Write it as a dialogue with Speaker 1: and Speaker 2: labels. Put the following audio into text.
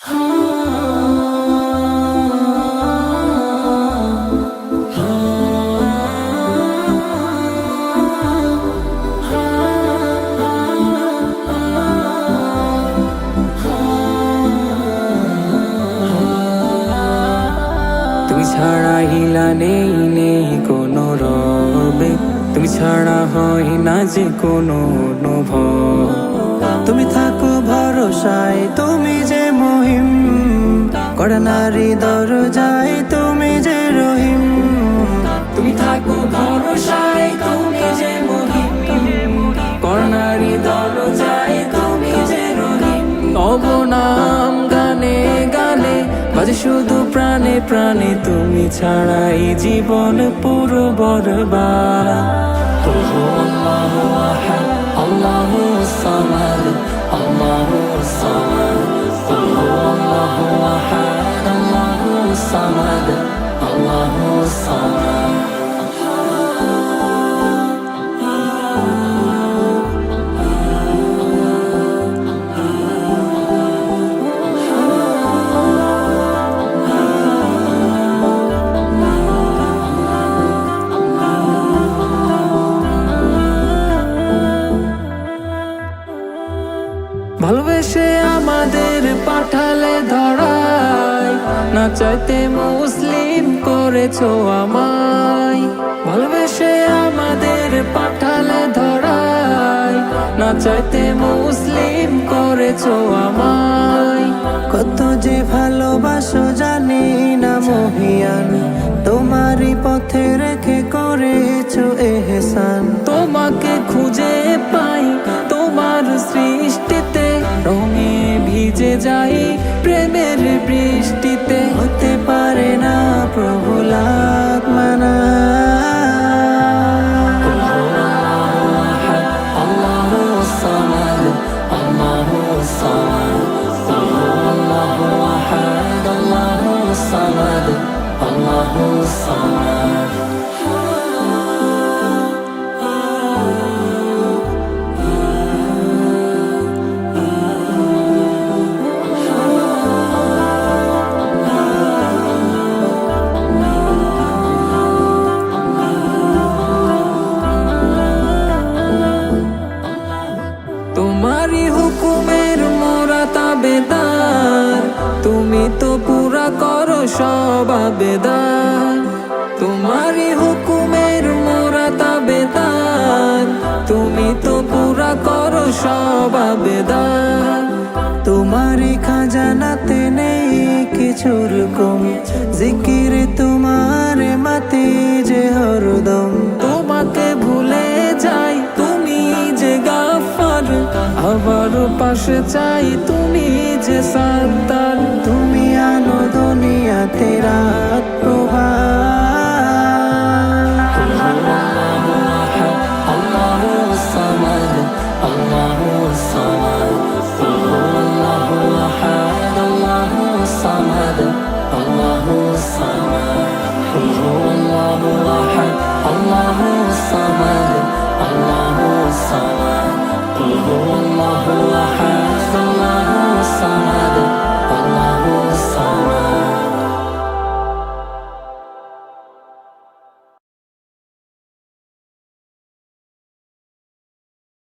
Speaker 1: তুমি ছাড়া হিলা নেই নেই কোনো রবে, তুমি ছাড়া হয় না যে কোনো অনুভব।
Speaker 2: তুমি থাকো ভরসায়, তুমি যে মহিম, করোনারি দরজায় তুমি যে রহিম।
Speaker 1: তুমি থাকো ভরসায়, তুমি যে মহিম, করোনারি দরজায় তুমি যে রহিম। তব নাম গানে গানে বাজে শুধু প্রাণে প্রাণে, তুমি ছাড়াই জীবন পুরো বরবাদ। আল্লাহু আহাদ, আল্লাহু সামাদ, আল্লাহু সামাদ। আল্লাহু আহাদ, আল্লাহু সামাদ, আল্লাহু সামাদ। ভালোবেসে আমাদের পাঠালে ধরায়, না চাইতে মুসলিম করেছো আমায়। ভালোবেসে আমাদের পাঠালে ধরায়, না চাইতে মুসলিম করেছো আমায়।
Speaker 2: কত যে ভালোবাসো জানি না মহিয়ান, তোমারই পথে রেখে করেছো এহসান।
Speaker 1: তোমাকে খুঁজে পাই তোমার সৃষ্টিতে, রঙে ভিজে যাই প্রেমের বৃষ্টিতে।
Speaker 2: হতে পারে না প্রভু লাখ মানা।
Speaker 1: আল্লাহু সামাদ, আল্লাহু সামাদ। আল্লাহু আহাদ, আল্লাহু সামাদ, আল্লাহু সামাদ। তোমারই হুকুমের মোরা তাবেদার, তুমি তো পুরা করো সব আবেদন। তোমারই হুকুমের মোরা তাবেদার, তুমি তো পুরা করো সব আবেদন।
Speaker 2: তোমারই খাজানাতে নেই কিছুর কম, জিকির তোমার মাতে যে হরদম।
Speaker 1: তোমাকে ভুলে যাই তুমি যে গাফার, আবার পাশে চাই তুমি যে সাত্তার।
Speaker 2: তুমি আনো দুনিয়াতে রাত প্রভাত।
Speaker 1: আল্লাহু সামাদ, আল্লাহু সামাদ। আল্লাহু আহাদ, আল্লাহু সামাদ, আল্লাহু সামাদ। আল্লাহু আহাদ, আল্লাহু সামাদ, আল্লাহু সামাদ। আল্লাহু আহাদ।